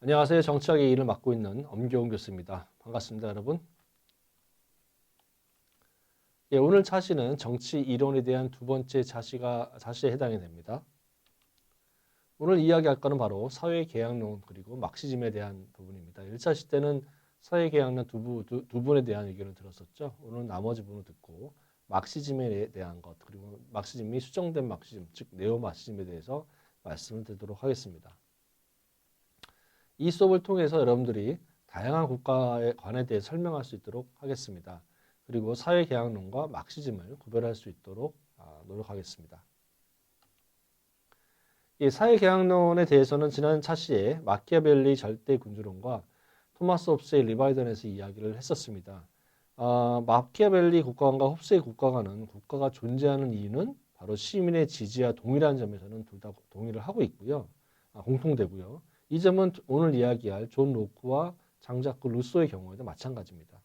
안녕하세요. 정치학의 일을 맡고 있는 엄교훈 교수입니다. 반갑습니다, 여러분. 예, 오늘 차시는 정치 이론에 대한 두 번째 차시에 해당이 됩니다. 오늘 이야기할 거는 바로 사회계약론 그리고 막시즘에 대한 부분입니다. 1차시 때는 사회계약론 두 분에 대한 의견을 들었었죠. 오늘 나머지 부분을 듣고 막시즘에 대한 것 그리고 막시즘이 수정된 막시즘, 즉 네오막시즘에 대해서 말씀을 드리도록 하겠습니다. 이 수업을 통해서 여러분들이 다양한 국가에 관에 대해 설명할 수 있도록 하겠습니다. 그리고 사회계약론과 막시즘을 구별할 수 있도록 노력하겠습니다. 이 사회계약론에 대해서는 지난 차시에 마키아벨리 절대군주론과 토마스 홉스의 리바이던에서 이야기를 했었습니다. 마키아벨리 국가관과 홉스의 국가관은 국가가 존재하는 이유는 바로 시민의 지지와 동일한 점에서는 둘 다 동의를 하고 있고요. 공통되고요. 이 점은 오늘 이야기할 존 로크와 장자크 루소의 경우에도 마찬가지입니다.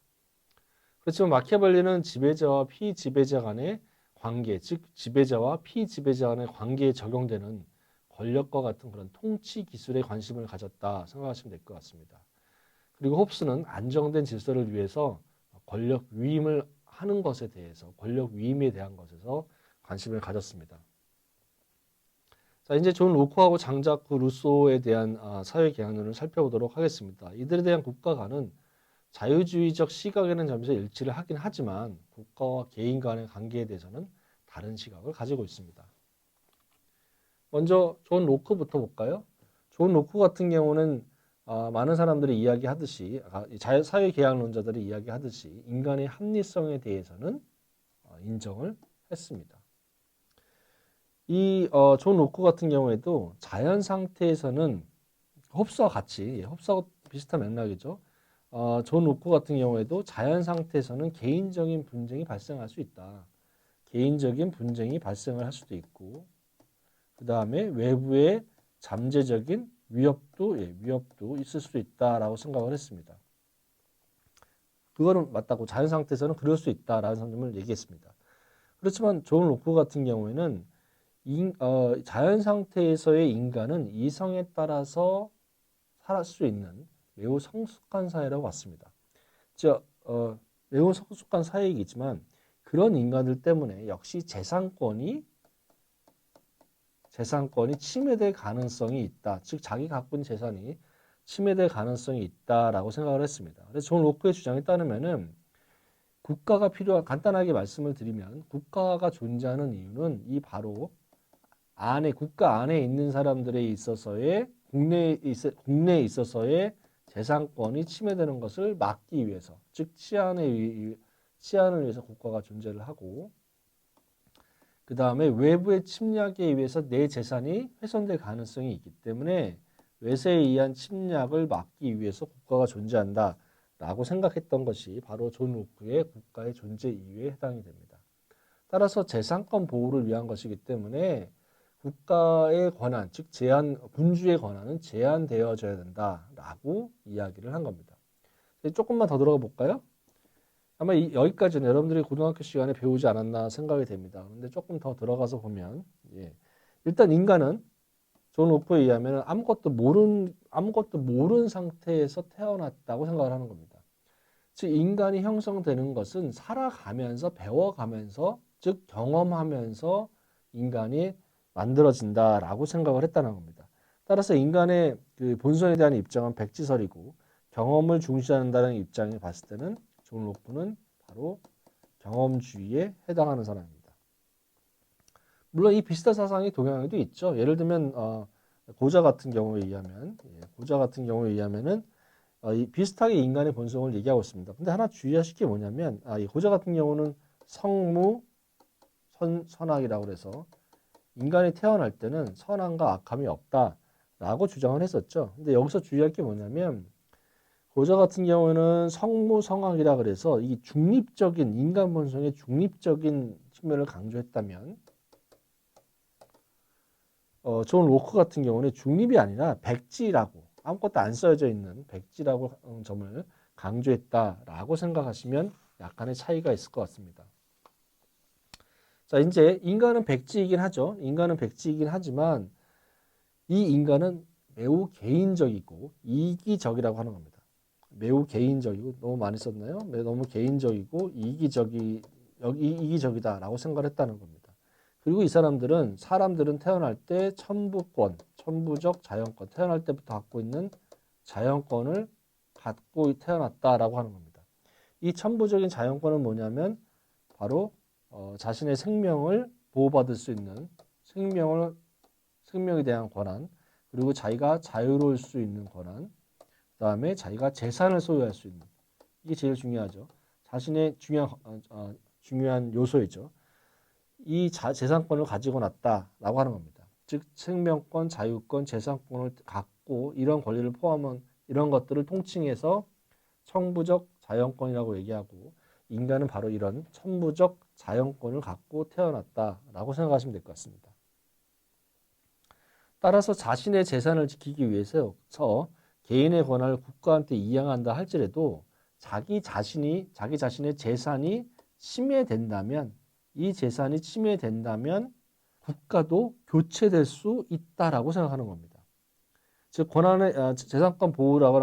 그렇지만 마키아벨리는 지배자와 피지배자 간의 관계, 즉 지배자와 피지배자 간의 관계에 적용되는 권력과 같은 그런 통치 기술에 관심을 가졌다 생각하시면 될 것 같습니다. 그리고 홉스는 안정된 질서를 위해서 권력 위임을 하는 것에 대해서, 권력 위임에 대한 것에서 관심을 가졌습니다. 자, 이제 존 로크하고 장자크 루소에 대한 사회계약론을 살펴보도록 하겠습니다. 이들에 대한 국가관은 자유주의적 시각에는 점에서 일치를 하긴 하지만 국가와 개인 간의 관계에 대해서는 다른 시각을 가지고 있습니다. 먼저 존 로크부터 볼까요? 존 로크 같은 경우는 많은 사람들이 이야기하듯이 사회계약론자들이 이야기하듯이 인간의 합리성에 대해서는 인정을 했습니다. 이 존 로크 같은 경우에도 자연 상태에서는 홉스와 같이 홉스와 비슷한 맥락이죠. 존 로크 같은 경우에도 자연 상태에서는 개인적인 분쟁이 발생할 수 있다. 개인적인 분쟁이 발생을 할 수도 있고 그 다음에 외부의 잠재적인 위협도 있을 수 있다라고 생각을 했습니다. 그거는 맞다고 자연 상태에서는 그럴 수 있다라는 점을 얘기했습니다. 그렇지만 존 로크 같은 경우에는 자연 상태에서의 인간은 이성에 따라서 살 수 있는 매우 성숙한 사회라고 봤습니다. 즉, 매우 성숙한 사회이지만 그런 인간들 때문에 역시 재산권이 침해될 가능성이 있다. 즉, 자기 갖고 있는 재산이 침해될 가능성이 있다라고 생각을 했습니다. 그래서 존 로크의 주장에 따르면은 간단하게 말씀을 드리면 국가가 존재하는 이유는 이 바로 국가 안에 있는 사람들에 있어서의 국내에 있어서의 재산권이 침해되는 것을 막기 위해서, 즉 치안을 위해서 국가가 존재를 하고, 그 다음에 외부의 침략에 의해서 내 재산이 훼손될 가능성이 있기 때문에 외세에 의한 침략을 막기 위해서 국가가 존재한다라고 생각했던 것이 바로 존 로크의 국가의 존재 이유에 해당이 됩니다. 따라서 재산권 보호를 위한 것이기 때문에 국가의 권한, 즉 군주의 권한은 제한되어져야 된다라고 이야기를 한 겁니다. 조금만 더 들어가 볼까요? 아마 여기까지는 여러분들이 고등학교 시간에 배우지 않았나 생각이 됩니다. 근데 조금 더 들어가서 보면 일단 인간은 존 로크에 의하면 아무것도 모르는 상태에서 태어났다고 생각을 하는 겁니다. 즉 인간이 형성되는 것은 살아가면서 배워가면서 즉 경험하면서 인간이 만들어진다라고 생각을 했다는 겁니다. 따라서 인간의 그 본성에 대한 입장은 백지설이고 경험을 중시한다는 입장에 봤을 때는 존 로크는 바로 경험주의에 해당하는 사람입니다. 물론 이 비슷한 사상이 동양에도 있죠. 예를 들면 고자 같은 경우에 의하면은 비슷하게 인간의 본성을 얘기하고 있습니다. 근데 하나 주의하실 게 뭐냐면 이 고자 같은 경우는 성무 선악이라고 그래서 인간이 태어날 때는 선함과 악함이 없다라고 주장을 했었죠. 근데 여기서 주의할 게 뭐냐면 고자 같은 경우는 성무성악이라 그래서 이 중립적인 인간 본성의 중립적인 측면을 강조했다면 존 로크 같은 경우는 중립이 아니라 백지라고 아무것도 안 써져 있는 백지라고 점을 강조했다라고 생각하시면 약간의 차이가 있을 것 같습니다. 자, 이제 인간은 백지이긴 하죠. 인간은 백지이긴 하지만 이 인간은 매우 개인적이고 이기적이라고 하는 겁니다. 매우 개인적이고 너무 많이 썼나요? 너무 개인적이고 이기적이다라고 생각을 했다는 겁니다. 그리고 이 사람들은 태어날 때 천부권, 천부적 자연권, 태어날 때부터 갖고 있는 자연권을 갖고 태어났다라고 하는 겁니다. 이 천부적인 자연권은 뭐냐면 바로 자신의 생명을 보호받을 수 있는 생명에 대한 권한, 그리고 자기가 자유로울 수 있는 권한, 그 다음에 자기가 재산을 소유할 수 있는, 이게 제일 중요하죠. 자신의 중요한 요소이죠. 이 재산권을 가지고 났다라고 하는 겁니다. 즉 생명권, 자유권, 재산권을 갖고 이런 권리를 포함한 이런 것들을 통칭해서 천부적 자연권이라고 얘기하고, 인간은 바로 이런 천부적 자연권을 갖고 태어났다라고 생각하시면 될 것 같습니다. 따라서 자신의 재산을 지키기 위해서 개인의 권한을 국가한테 이양한다 할지라도 자기 자신의 재산이 침해된다면, 이 재산이 침해된다면 국가도 교체될 수 있다라고 생각하는 겁니다. 즉 재산권 보호라고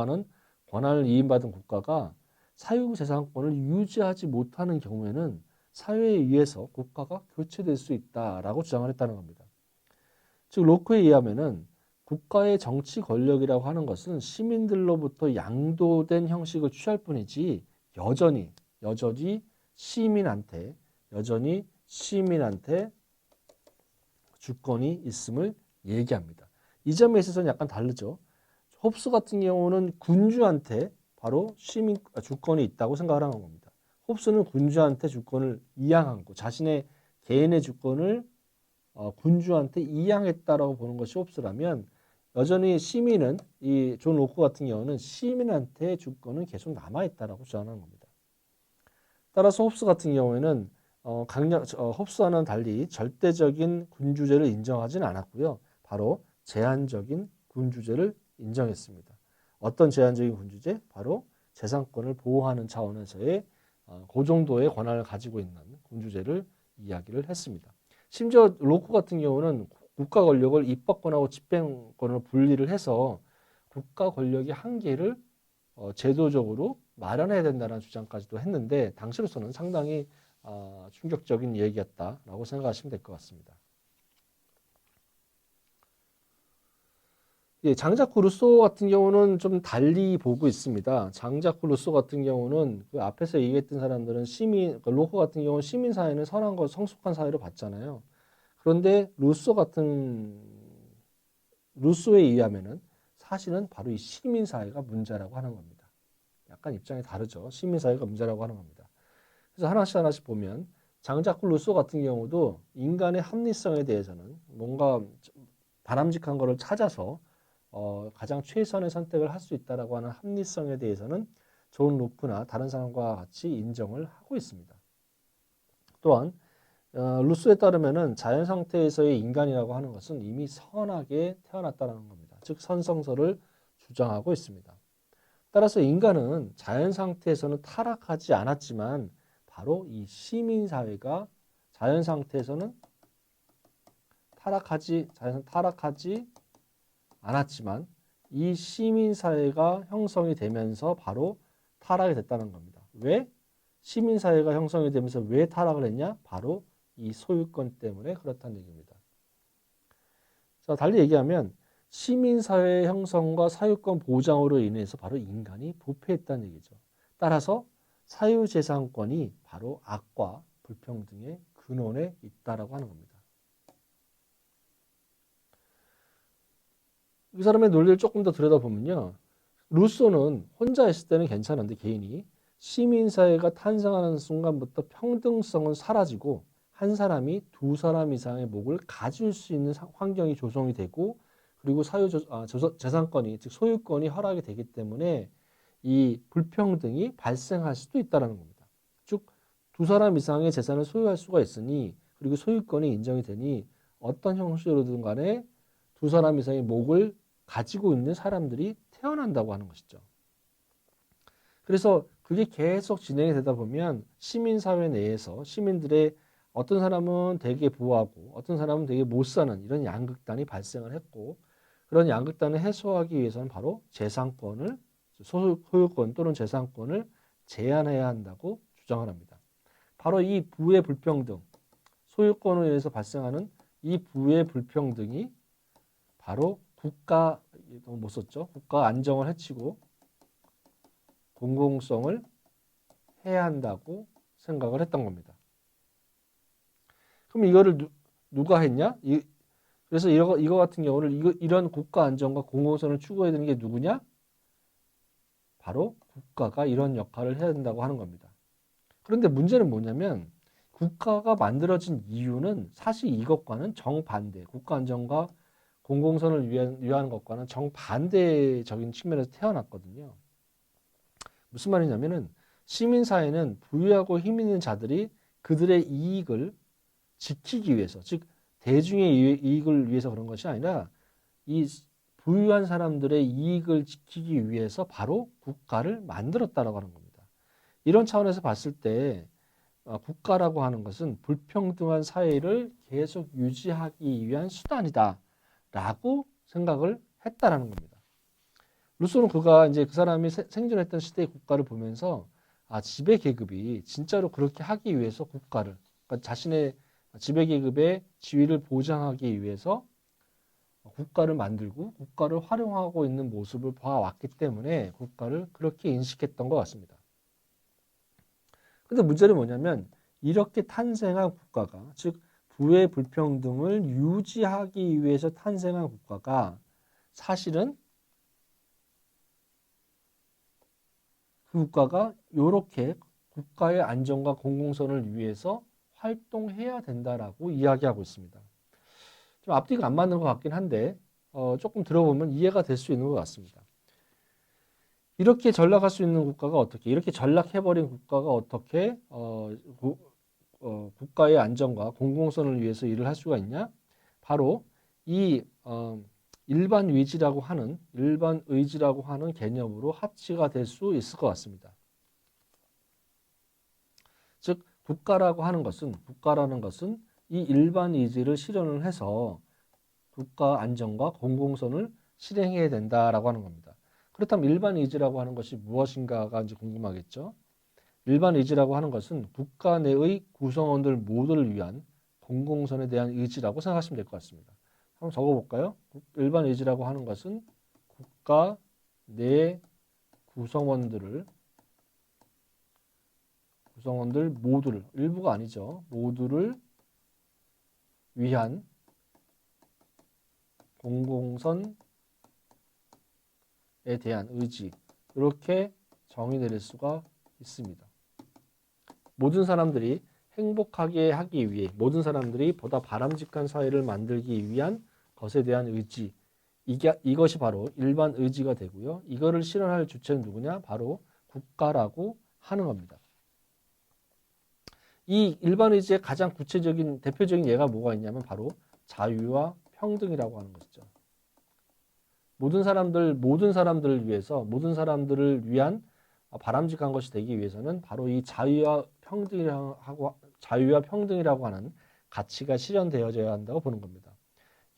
하는 권한을 이인받은 국가가 사유재산권을 유지하지 못하는 경우에는 사회에 의해서 국가가 교체될 수 있다라고 주장을 했다는 겁니다. 즉 로크에 의하면은 국가의 정치 권력이라고 하는 것은 시민들로부터 양도된 형식을 취할 뿐이지 여전히 시민한테 주권이 있음을 얘기합니다. 이 점에 있어서는 약간 다르죠. 홉스 같은 경우는 군주한테 바로 주권이 있다고 생각을 하는 겁니다. 홉스는 군주한테 주권을 이양한 거, 자신의 개인의 주권을 군주한테 이양했다라고 보는 것이 홉스라면, 여전히 시민은 이 존 로크 같은 경우는 시민한테 주권은 계속 남아있다라고 주장하는 겁니다. 따라서 홉스 같은 경우에는 홉스와는 달리 절대적인 군주제를 인정하지는 않았고요. 바로 제한적인 군주제를 인정했습니다. 어떤 제한적인 군주제? 바로 재산권을 보호하는 차원에서의 그 정도의 권한을 가지고 있는 군주제를 이야기를 했습니다. 심지어 로크 같은 경우는 국가 권력을 입법권하고 집행권을 분리를 해서 국가 권력의 한계를 제도적으로 마련해야 된다는 주장까지도 했는데, 당시로서는 상당히 충격적인 얘기였다라고 생각하시면 될 것 같습니다. 예, 장자크 루소 같은 경우는 좀 달리 보고 있습니다. 장자크 루소 같은 경우는 그 앞에서 얘기했던 사람들은 로코 같은 경우는 시민 사회는 선한 것, 성숙한 사회로 봤잖아요. 그런데 루소에 의하면은 사실은 바로 이 시민 사회가 문제라고 하는 겁니다. 약간 입장이 다르죠. 시민 사회가 문제라고 하는 겁니다. 그래서 하나씩 보면 장자크 루소 같은 경우도 인간의 합리성에 대해서는 뭔가 바람직한 것을 찾아서 가장 최선의 선택을 할 수 있다라고 하는 합리성에 대해서는 존 로크나 다른 사람과 같이 인정을 하고 있습니다. 또한 루소에 따르면은 자연 상태에서의 인간이라고 하는 것은 이미 선하게 태어났다는 겁니다. 즉 선성서를 주장하고 있습니다. 따라서 인간은 자연 상태에서는 타락하지 않았지만 바로 이 시민 사회가 자연 상태에서는 타락하지 않았지만 이 시민 사회가 형성이 되면서 바로 타락이 됐다는 겁니다. 왜? 시민 사회가 형성이 되면서 왜 타락을 했냐? 바로 이 소유권 때문에 그렇다는 얘기입니다. 자, 달리 얘기하면 시민 사회의 형성과 사유권 보장으로 인해서 바로 인간이 부패했다는 얘기죠. 따라서 사유재산권이 바로 악과 불평등의 근원에 있다라고 하는 겁니다. 이 사람의 논리를 조금 더 들여다보면요. 루소는 혼자 있을 때는 괜찮은데 개인이 시민사회가 탄생하는 순간부터 평등성은 사라지고 한 사람이 두 사람 이상의 목을 가질 수 있는 환경이 조성이 되고, 그리고 재산권이 즉 소유권이 허락이 되기 때문에 이 불평등이 발생할 수도 있다는 겁니다. 즉 두 사람 이상의 재산을 소유할 수가 있으니, 그리고 소유권이 인정이 되니 어떤 형식으로든 간에 두 사람 이상의 목을 가지고 있는 사람들이 태어난다고 하는 것이죠. 그래서 그게 계속 진행이 되다 보면 시민사회 내에서 시민들의 어떤 사람은 되게 부하고 어떤 사람은 되게 못 사는 이런 양극단이 발생을 했고 그런 양극단을 해소하기 위해서는 바로 재산권을 소유권 또는 재산권을 제한해야 한다고 주장을 합니다. 바로 이 부의 불평등, 소유권에 의해서 발생하는 이 부의 불평등이 바로 국가, 너무 못 썼죠? 국가 안정을 해치고 공공성을 해야 한다고 생각을 했던 겁니다. 그럼 이거를 누가 했냐? 그래서 이거 같은 경우를 이런 국가 안정과 공공성을 추구해야 되는 게 누구냐? 바로 국가가 이런 역할을 해야 된다고 하는 겁니다. 그런데 문제는 뭐냐면 국가가 만들어진 이유는 사실 이것과는 정반대, 국가 안정과 공공선을 위한 것과는 정반대적인 측면에서 태어났거든요. 무슨 말이냐면은 시민사회는 부유하고 힘 있는 자들이 그들의 이익을 지키기 위해서, 즉 대중의 이익을 위해서 그런 것이 아니라 이 부유한 사람들의 이익을 지키기 위해서 바로 국가를 만들었다라고 하는 겁니다. 이런 차원에서 봤을 때 국가라고 하는 것은 불평등한 사회를 계속 유지하기 위한 수단이다라고 생각을 했다라는 겁니다. 루소는 그가 이제 그 사람이 생존했던 시대의 국가를 보면서 지배 계급이 진짜로 그렇게 하기 위해서 국가를 그러니까 자신의 지배 계급의 지위를 보장하기 위해서 국가를 만들고 국가를 활용하고 있는 모습을 봐왔기 때문에 국가를 그렇게 인식했던 것 같습니다. 근데 문제는 뭐냐면 이렇게 탄생한 국가가 즉 부의 불평등을 유지하기 위해서 탄생한 국가가 사실은 그 국가가 이렇게 국가의 안정과 공공선을 위해서 활동해야 된다라고 이야기하고 있습니다. 좀 앞뒤가 안 맞는 것 같긴 한데 조금 들어보면 이해가 될 수 있는 것 같습니다. 이렇게 전락할 수 있는 국가가 어떻게 이렇게 전락해버린 국가가 어떻게 국가의 안정과 공공선을 위해서 일을 할 수가 있냐? 바로 이 일반 의지라고 하는 개념으로 합치가 될 수 있을 것 같습니다. 즉 국가라는 것은 이 일반 의지를 실현을 해서 국가 안정과 공공선을 실행해야 된다라고 하는 겁니다. 그렇다면 일반 의지라고 하는 것이 무엇인가가 이제 궁금하겠죠. 일반 의지라고 하는 것은 국가 내의 구성원들 모두를 위한 공공선에 대한 의지라고 생각하시면 될 것 같습니다. 한번 적어볼까요? 일반 의지라고 하는 것은 국가 내 구성원들 모두를 일부가 아니죠. 모두를 위한 공공선에 대한 의지 이렇게 정의 내릴 수가 있습니다. 모든 사람들이 행복하게 하기 위해 모든 사람들이 보다 바람직한 사회를 만들기 위한 것에 대한 의지 이것이 바로 일반 의지가 되고요. 이거를 실현할 주체는 누구냐? 바로 국가라고 하는 겁니다. 이 일반 의지의 가장 구체적인 대표적인 예가 뭐가 있냐면 바로 자유와 평등이라고 하는 것이죠. 모든 사람들을 위해서 모든 사람들을 위한 바람직한 것이 되기 위해서는 바로 이 자유와 평등이라고 하는 가치가 실현되어져야 한다고 보는 겁니다.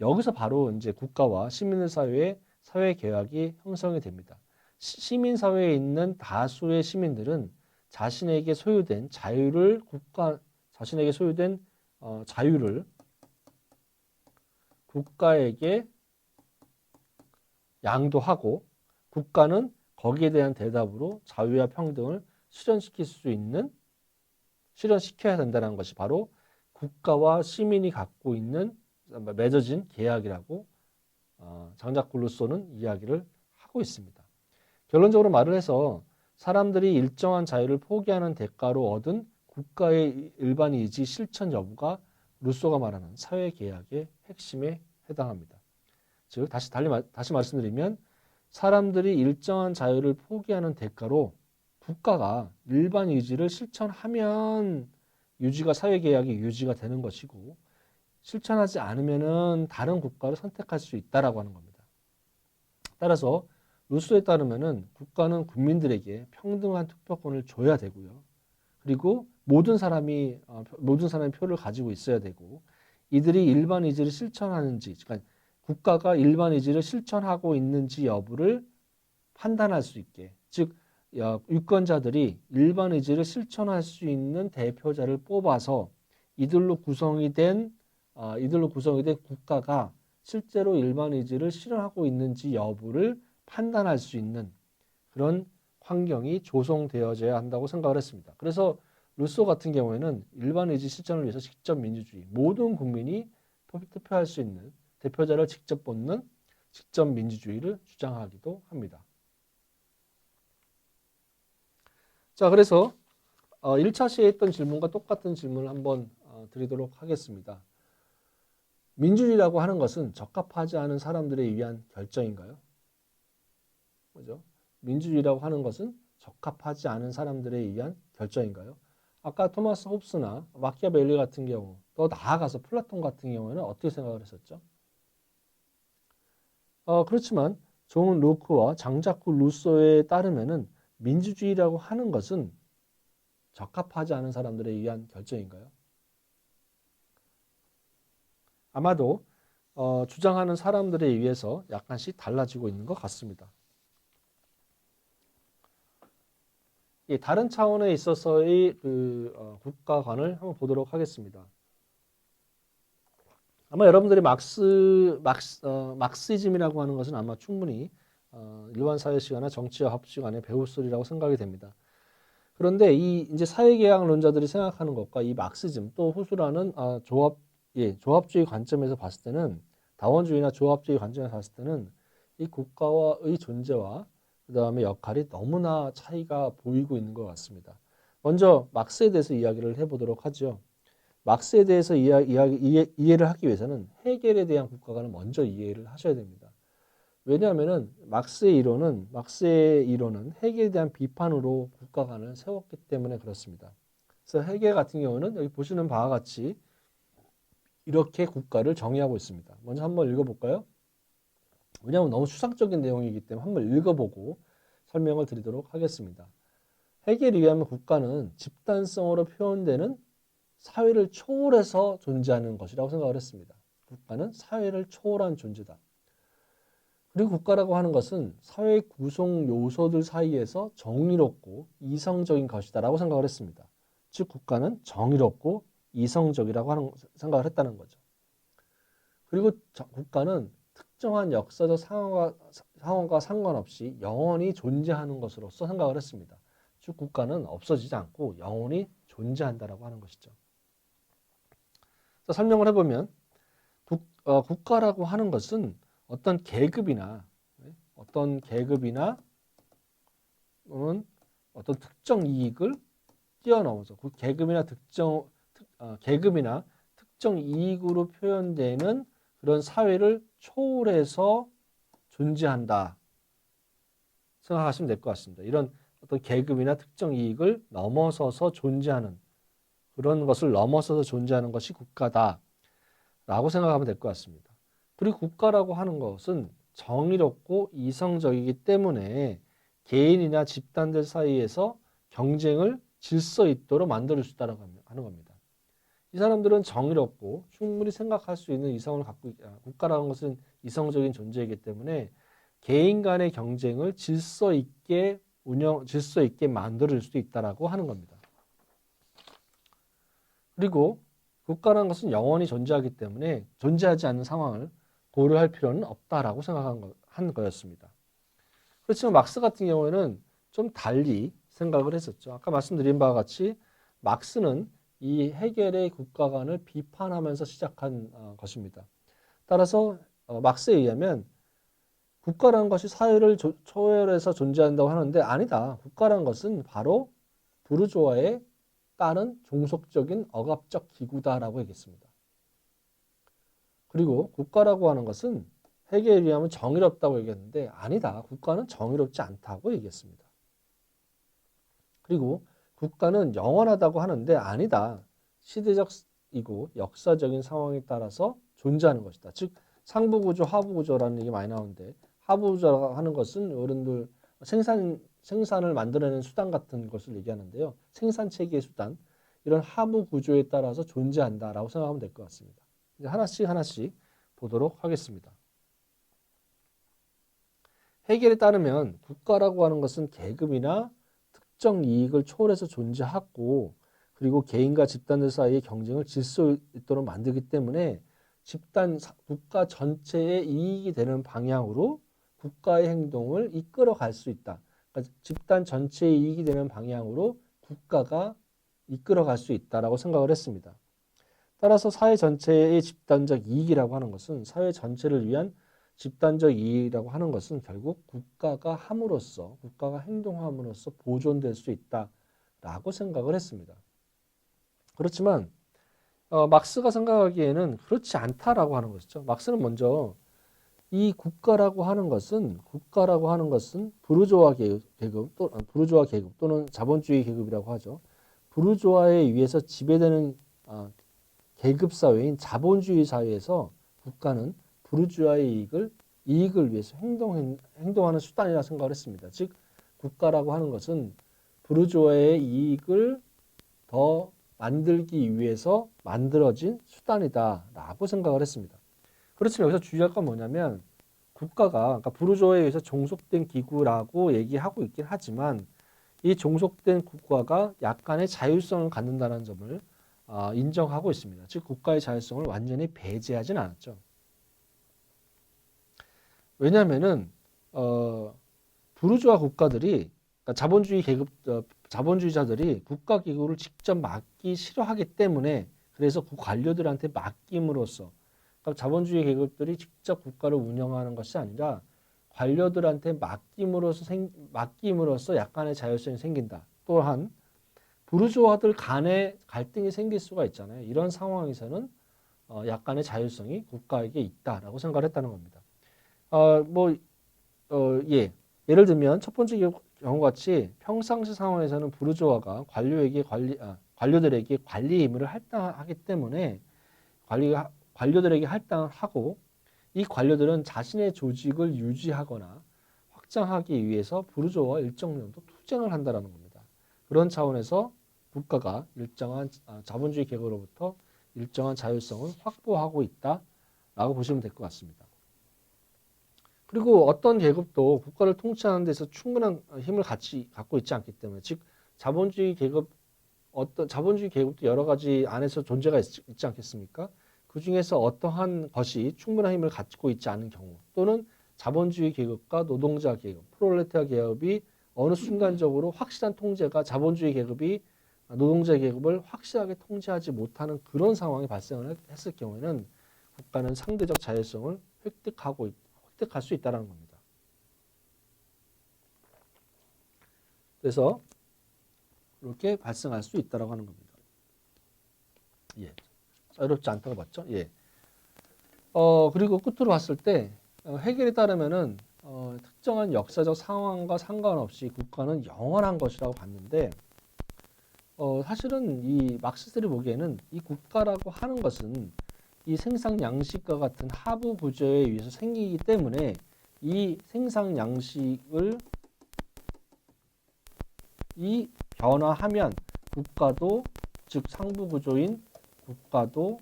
여기서 바로 이제 국가와 시민 사회의 사회 계약이 형성이 됩니다. 시민 사회에 있는 다수의 시민들은 자신에게 소유된 자유를 국가에게 양도하고 국가는 거기에 대한 대답으로 자유와 평등을 실현시켜야 된다는 것이 바로 국가와 시민이 갖고 있는 맺어진 계약이라고 장자크 루소는 이야기를 하고 있습니다. 결론적으로 말을 해서 사람들이 일정한 자유를 포기하는 대가로 얻은 국가의 일반 의지 실천 여부가 루소가 말하는 사회계약의 핵심에 해당합니다. 즉 다시 말씀드리면 사람들이 일정한 자유를 포기하는 대가로 국가가 일반 의지를 실천하면 사회계약이 유지가 되는 것이고 실천하지 않으면은 다른 국가를 선택할 수 있다라고 하는 겁니다. 따라서 루소에 따르면은 국가는 국민들에게 평등한 투표권을 줘야 되고요. 그리고 모든 사람이 표를 가지고 있어야 되고 이들이 일반 의지를 실천하는지, 그러니까 국가가 일반 의지를 실천하고 있는지 여부를 판단할 수 있게, 즉 유권자들이 일반 의지를 실천할 수 있는 대표자를 뽑아서 이들로 구성이 된 국가가 실제로 일반 의지를 실현하고 있는지 여부를 판단할 수 있는 그런 환경이 조성되어져야 한다고 생각을 했습니다. 그래서 루소 같은 경우에는 일반 의지 실천을 위해서 직접 민주주의, 모든 국민이 투표할 수 있는 대표자를 직접 뽑는 직접 민주주의를 주장하기도 합니다. 자, 그래서 1차 시에 했던 질문과 똑같은 질문을 한번 드리도록 하겠습니다. 민주주의라고 하는 것은 적합하지 않은 사람들에 의한 결정인가요? 그죠? 민주주의라고 하는 것은 적합하지 않은 사람들에 의한 결정인가요? 아까 토마스 홉스나 마키아벨리 같은 경우, 또 나아가서 플라톤 같은 경우에는 어떻게 생각을 했었죠? 그렇지만 존 로크와 장자크 루소에 따르면은 민주주의라고 하는 것은 적합하지 않은 사람들에 의한 결정인가요? 아마도 주장하는 사람들에 의해서 약간씩 달라지고 있는 것 같습니다. 다른 차원에 있어서의 국가관을 한번 보도록 하겠습니다. 아마 여러분들이 막시즘이라고 하는 것은 아마 충분히 일반 사회 시간이나 정치와 합 시간에 배웠으리라고 생각이 됩니다. 그런데 이제 사회계약론자들이 생각하는 것과 이 막시즘 또 후수라는 조합주의 관점에서 봤을 때는 다원주의나 조합주의 관점에서 봤을 때는 이 국가의 존재와 그 다음에 역할이 너무나 차이가 보이고 있는 것 같습니다. 먼저 막스에 대해서 이야기를 해보도록 하죠. 막스에 대해서 이해를 하기 위해서는 헤겔에 대한 국가관을 먼저 이해를 하셔야 됩니다. 왜냐하면은 막스의 이론은 헤겔에 대한 비판으로 국가관을 세웠기 때문에 그렇습니다. 그래서 헤겔 같은 경우는 여기 보시는 바와 같이 이렇게 국가를 정의하고 있습니다. 먼저 한번 읽어볼까요? 왜냐하면 너무 추상적인 내용이기 때문에 한번 읽어보고 설명을 드리도록 하겠습니다. 헤겔에 의하면 국가는 집단성으로 표현되는 사회를 초월해서 존재하는 것이라고 생각을 했습니다. 국가는 사회를 초월한 존재다. 그리고 국가라고 하는 것은 사회 구성 요소들 사이에서 정의롭고 이성적인 것이다라고 생각을 했습니다. 즉 국가는 정의롭고 이성적이라고 생각을 했다는 거죠. 그리고 국가는 특정한 역사적 상황과 상관없이 영원히 존재하는 것으로서 생각을 했습니다. 즉 국가는 없어지지 않고 영원히 존재한다라고 하는 것이죠. 설명을 해보면 국가라고 하는 것은 어떤 계급이나 또는 어떤 특정 이익을 뛰어넘어서 그 계급이나 특정 이익으로 표현되는 그런 사회를 초월해서 존재한다 생각하시면 될 것 같습니다. 이런 어떤 계급이나 특정 이익을 넘어서서 존재하는 그런 것을 넘어서서 존재하는 것이 국가다라고 생각하면 될 것 같습니다. 그리고 국가라고 하는 것은 정의롭고 이성적이기 때문에 개인이나 집단들 사이에서 경쟁을 질서 있도록 만들 수 있다는 하는 겁니다. 이 사람들은 정의롭고 충분히 생각할 수 있는 이성을 갖고 국가라는 것은 이성적인 존재이기 때문에 개인 간의 경쟁을 질서 있게 만들 수도 있다라고 하는 겁니다. 그리고 국가라는 것은 영원히 존재하기 때문에 존재하지 않는 상황을 고려할 필요는 없다라고 생각한 거였습니다. 그렇지만 막스 같은 경우에는 좀 달리 생각을 했었죠. 아까 말씀드린 바와 같이 막스는 이 헤겔의 국가관을 비판하면서 시작한 것입니다. 따라서 막스에 의하면 국가라는 것이 사회를 초월해서 존재한다고 하는데 아니다. 국가라는 것은 바로 부르주아의 따른 종속적인 억압적 기구다라고 얘기했습니다. 그리고 국가라고 하는 것은 헤겔에 의하면 정의롭다고 얘기했는데 아니다. 국가는 정의롭지 않다고 얘기했습니다. 그리고 국가는 영원하다고 하는데 아니다. 시대적이고 역사적인 상황에 따라서 존재하는 것이다. 즉 상부구조, 하부구조라는 얘기 많이 나오는데 하부구조라고 하는 것은 어른들 생산을 만들어내는 수단 같은 것을 얘기하는데요. 생산 체계의 수단, 이런 하부 구조에 따라서 존재한다라고 생각하면 될 것 같습니다. 이제 하나씩 보도록 하겠습니다. 헤겔에 따르면 국가라고 하는 것은 계급이나 특정 이익을 초월해서 존재하고, 그리고 개인과 집단들 사이의 경쟁을 질서 있도록 만들기 때문에 국가 전체의 이익이 되는 방향으로 국가의 행동을 이끌어 갈 수 있다. 그러니까 집단 전체의 이익이 되는 방향으로 국가가 이끌어 갈 수 있다라고 생각을 했습니다. 따라서 사회 전체의 집단적 이익이라고 하는 것은, 사회 전체를 위한 집단적 이익이라고 하는 것은 결국 국가가 행동함으로써 보존될 수 있다라고 생각을 했습니다. 그렇지만 막스가 생각하기에는 그렇지 않다라고 하는 것이죠. 막스는 먼저 이 국가라고 하는 것은 부르주아 계급 또는 자본주의 계급이라고 하죠. 부르주아에 의해서 지배되는 계급 사회인 자본주의 사회에서 국가는 부르주아의 이익을 위해서 행동하는 수단이라 생각을 했습니다. 즉 국가라고 하는 것은 부르주아의 이익을 더 만들기 위해서 만들어진 수단이다라고 생각을 했습니다. 그렇지만 여기서 주의할 건 뭐냐면, 국가가 그러니까 부르주아에 의해서 종속된 기구라고 얘기하고 있긴 하지만, 이 종속된 국가가 약간의 자율성을 갖는다는 점을 인정하고 있습니다. 즉 국가의 자율성을 완전히 배제하진 않았죠. 왜냐하면은 부르주아 국가들이, 그러니까 자본주의자들이 국가 기구를 직접 맡기 싫어하기 때문에, 그래서 관료들한테 맡김으로써, 그러니까 자본주의 계급들이 직접 국가를 운영하는 것이 아니라 관료들한테 맡김으로써 약간의 자율성이 생긴다. 또한 부르주아들 간에 갈등이 생길 수가 있잖아요. 이런 상황에서는 약간의 자율성이 국가에게 있다라고 생각을 했다는 겁니다. 예를 들면 첫 번째 경우같이 평상시 상황에서는 부르주아가 관료들에게 관리 의무를 할당하기 때문에 관료들에게 할당을 하고, 이 관료들은 자신의 조직을 유지하거나 확장하기 위해서 부르주아와 일정 정도 투쟁을 한다는 겁니다. 그런 차원에서 국가가 자본주의 계급으로부터 일정한 자율성을 확보하고 있다라고 보시면 될 것 같습니다. 그리고 어떤 계급도 국가를 통치하는 데서 충분한 힘을 갖고 있지 않기 때문에, 즉 자본주의 계급도 여러 가지 안에서 존재가 있지 않겠습니까? 그 중에서 어떠한 것이 충분한 힘을 갖고 있지 않은 경우, 또는 자본주의 계급과 노동자 계급, 프롤레타리아 계급이 어느 순간적으로 확실한 통제가, 자본주의 계급이 노동자 계급을 확실하게 통제하지 못하는 그런 상황이 발생을 했을 경우에는 국가는 상대적 자율성을 획득할 수 있다는 겁니다. 그래서 이렇게 발생할 수 있다고 하는 겁니다. 예. 어렵지 않다고 봤죠? 예. 그리고 끝으로 봤을 때 헤겔에 따르면은 특정한 역사적 상황과 상관없이 국가는 영원한 것이라고 봤는데, 사실은 이 막스들이 보기에는 이 국가라고 하는 것은 이 생산 양식과 같은 하부 구조에 의해서 생기기 때문에, 이 생산 양식을 변화하면 국가도, 즉 상부 구조인 국가도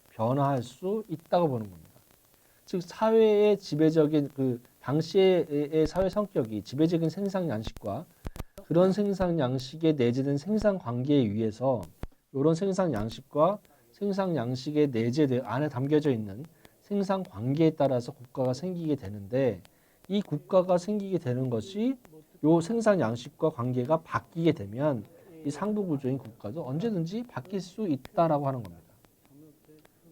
변화할 수 있다고 보는 겁니다. 즉 사회의 지배적인 당시의 사회 성격이 지배적인 생산 양식과 그런 생산 양식에 내재된 생산 관계에 의해서, 이런 생산 양식과 생산 양식에 안에 담겨져 있는 생산 관계에 따라서 국가가 생기게 되는데, 이 국가가 생기게 되는 것이 이 생산 양식과 관계가 바뀌게 되면 이 상부 구조인 국가도 언제든지 바뀔 수 있다라고 하는 겁니다.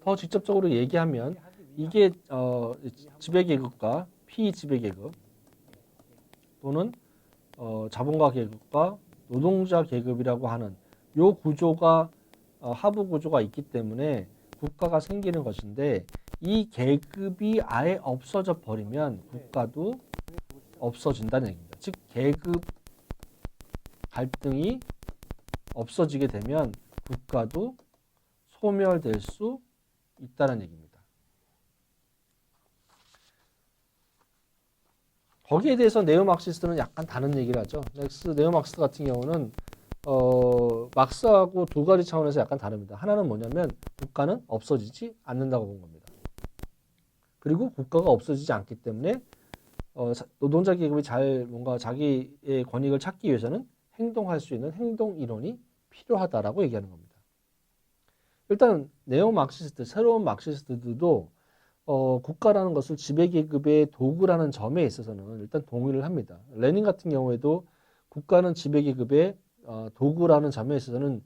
더 직접적으로 얘기하면 이게 지배계급과 피지배계급 또는 자본가 계급과 노동자 계급이라고 하는 요 구조가 하부 구조가 있기 때문에 국가가 생기는 것인데, 이 계급이 아예 없어져 버리면 국가도 없어진다는 얘기입니다. 즉 계급 갈등이 없어지게 되면 국가도 소멸될 수 있다는 얘기입니다. 거기에 대해서 네오마르크시스트는 약간 다른 얘기를 하죠. 네오마르크시스트 같은 경우는 막스하고 두 가지 차원에서 약간 다릅니다. 하나는 뭐냐면 국가는 없어지지 않는다고 본 겁니다. 그리고 국가가 없어지지 않기 때문에 노동자 계급이 잘 뭔가 자기의 권익을 찾기 위해서는 행동할 수 있는 행동 이론이 필요하다라고 얘기하는 겁니다. 일단 네오마르크시스트, 새로운 마르크시스트들도 국가라는 것을 지배계급의 도구라는 점에 있어서는 일단 동의를 합니다. 레닌 같은 경우에도 국가는 지배계급의 도구라는 점에 있어서는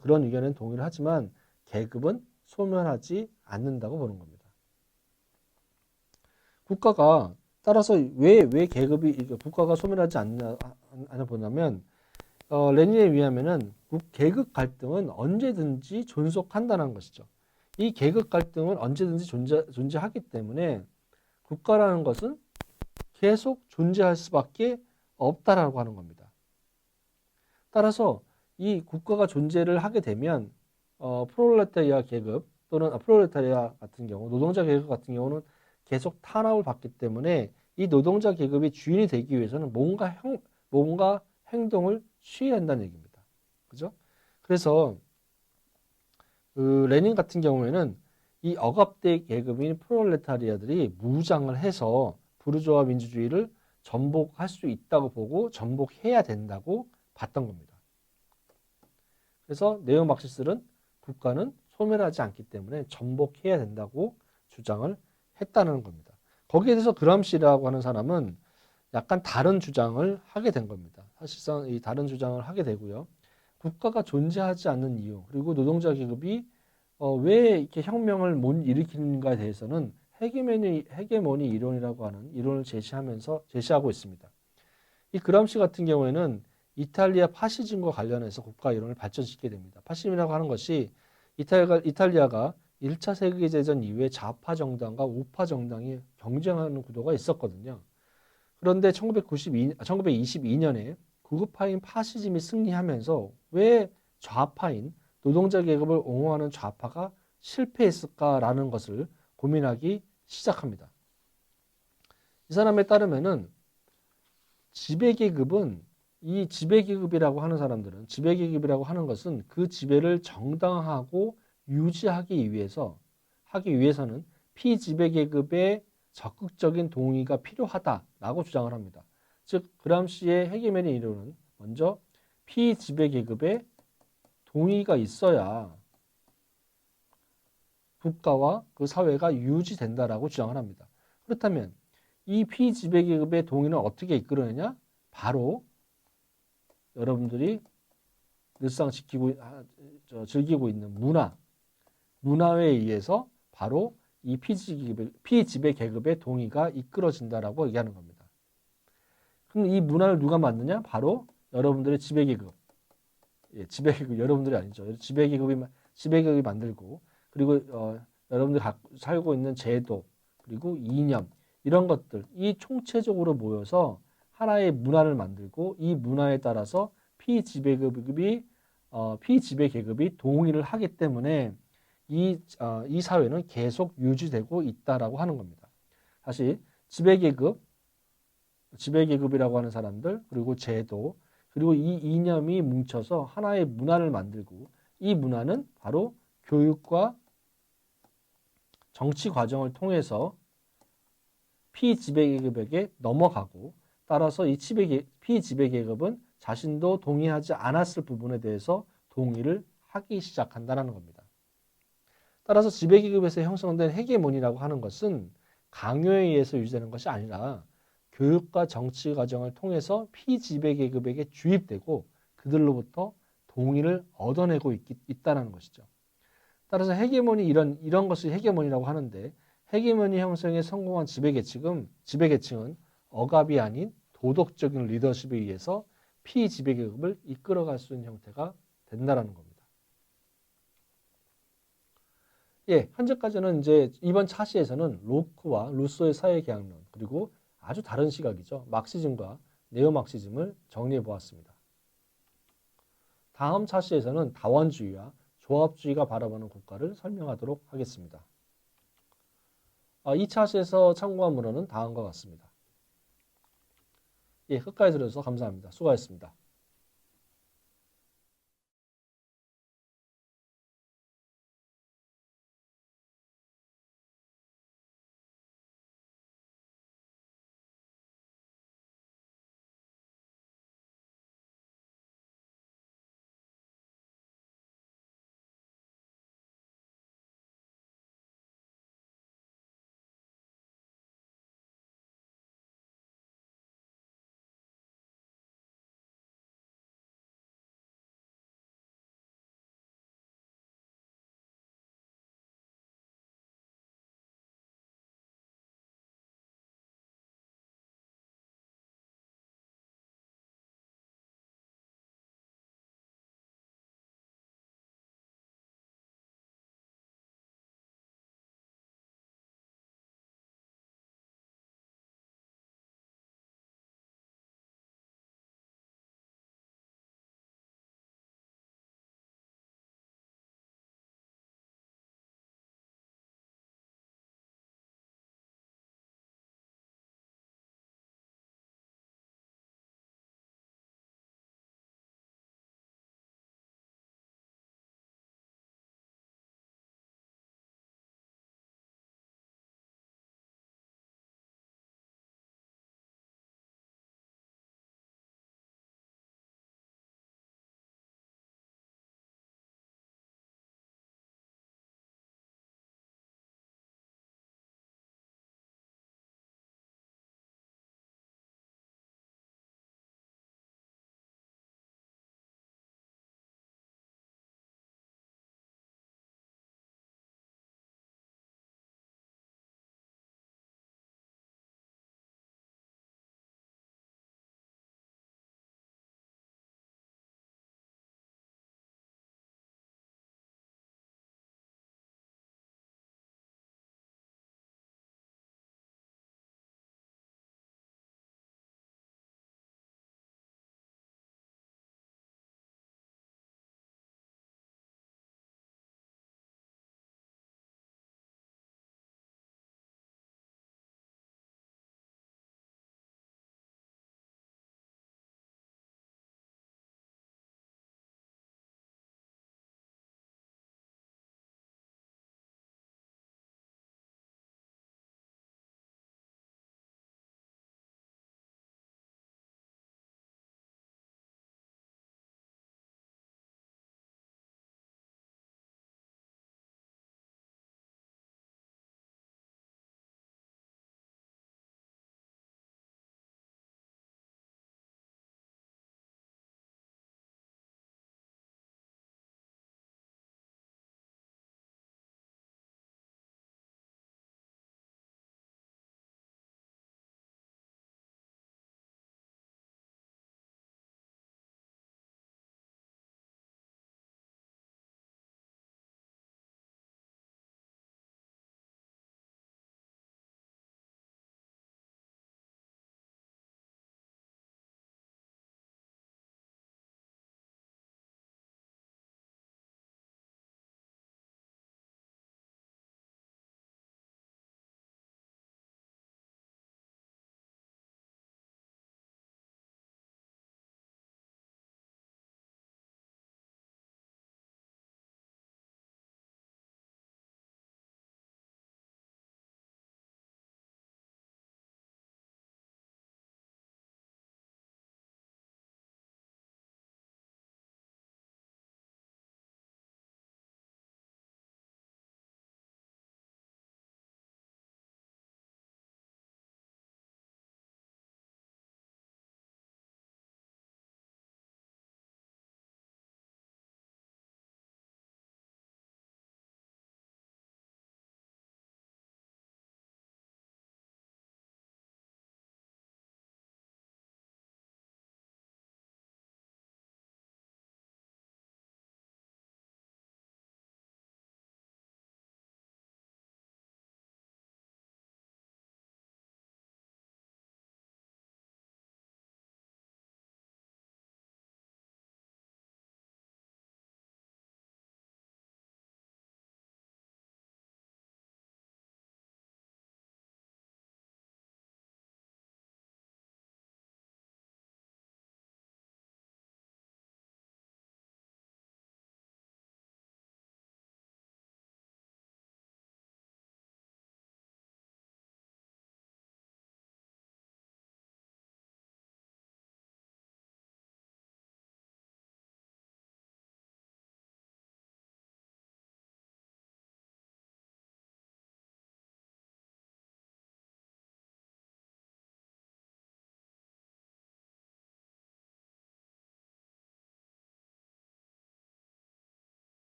그런 의견에는 동의를 하지만 계급은 소멸하지 않는다고 보는 겁니다. 국가가 따라서 왜 국가가 소멸하지 않냐 보냐면 레닌에 의하면은 계급 갈등은 언제든지 존속한다는 것이죠. 이 계급 갈등은 언제든지 존재하기 때문에 국가라는 것은 계속 존재할 수밖에 없다라고 하는 겁니다. 따라서 이 국가가 존재를 하게 되면 프롤레타리아 계급 또는 프롤레타리아 같은 경우 노동자 계급 같은 경우는 계속 탄압을 받기 때문에 이 노동자 계급이 주인이 되기 위해서는 뭔가 행동을 취해야 한다는 얘기입니다. 그죠? 그래서 레닌 같은 경우에는 이 억압대 계급인 프롤레타리아들이 무장을 해서 부르주아 민주주의를 전복할 수 있다고 보고 전복해야 된다고 봤던 겁니다. 그래서 네오마르크시스트는 국가는 소멸하지 않기 때문에 전복해야 된다고 주장을 했다는 겁니다. 거기에 대해서 그람시라고 하는 사람은 약간 다른 주장을 하게 된 겁니다. 사실상 이 다른 주장을 하게 되고요. 국가가 존재하지 않는 이유 그리고 노동자 계급이 왜 이렇게 혁명을 못 일으키는가에 대해서는 헤게모니 이론이라고 하는 이론을 제시하고 있습니다. 이 그람시 같은 경우에는 이탈리아 파시즘과 관련해서 국가 이론을 발전시키게 됩니다. 파시즘이라고 하는 것이 이탈리아가 1차 세계대전 이후에 좌파 정당과 우파 정당이 경쟁하는 구도가 있었거든요. 그런데 1922년에 극우파인 파시즘이 승리하면서 왜 좌파인 노동자 계급을 옹호하는 좌파가 실패했을까라는 것을 고민하기 시작합니다. 이 사람에 따르면은 이 지배계급이라고 하는 사람들은 지배계급이라고 하는 것은 그 지배를 정당화하고 유지하기 위해서는 피지배계급의 적극적인 동의가 필요하다라고 주장을 합니다. 즉 그람시의 헤게모니 이론은 먼저 피지배계급의 동의가 있어야 국가와 그 사회가 유지된다라고 주장을 합니다. 그렇다면 이 피지배계급의 동의는 어떻게 이끌어내냐? 바로 여러분들이 늘상 즐기고 있는 문화에 의해서 바로 이 피지배계급의 동의가 이끌어진다라고 얘기하는 겁니다. 그럼 이 문화를 누가 만드냐? 바로 여러분들의 지배계급. 지배계급 여러분들이 아니죠. 지배계급이 만들고 그리고 여러분들이 살고 있는 제도 그리고 이념 이런 것들 이 총체적으로 모여서 하나의 문화를 만들고 이 문화에 따라서 피지배계급이 동의를 하기 때문에 이 사회는 계속 유지되고 있다라고 하는 겁니다. 다시 지배계급이라고 하는 사람들 그리고 제도 그리고 이 이념이 뭉쳐서 하나의 문화를 만들고 이 문화는 바로 교육과 정치 과정을 통해서 피지배계급에게 넘어가고 따라서 이 피지배계급은 자신도 동의하지 않았을 부분에 대해서 동의를 하기 시작한다는 겁니다. 따라서 지배계급에서 형성된 헤게모니라고 하는 것은 강요에 의해서 유지되는 것이 아니라 교육과 정치 과정을 통해서 피지배계급에게 주입되고 그들로부터 동의를 얻어내고 있다는 것이죠. 따라서 헤게모니 이런 것을 헤게모니라고 하는데 헤게모니 형성에 성공한 지배계층은 억압이 아닌 도덕적인 리더십에 의해서 피지배계급을 이끌어갈 수 있는 형태가 된다라는 겁니다. 현재까지는 이제 이번 차시에서는 로크와 루소의 사회계약론 그리고 아주 다른 시각이죠. 막시즘과 네오막시즘을 정리해 보았습니다. 다음 차시에서는 다원주의와 조합주의가 바라보는 국가를 설명하도록 하겠습니다. 이 차시에서 참고한 문헌은 다음과 같습니다. 예, 끝까지 들어주셔서 감사합니다. 수고하셨습니다.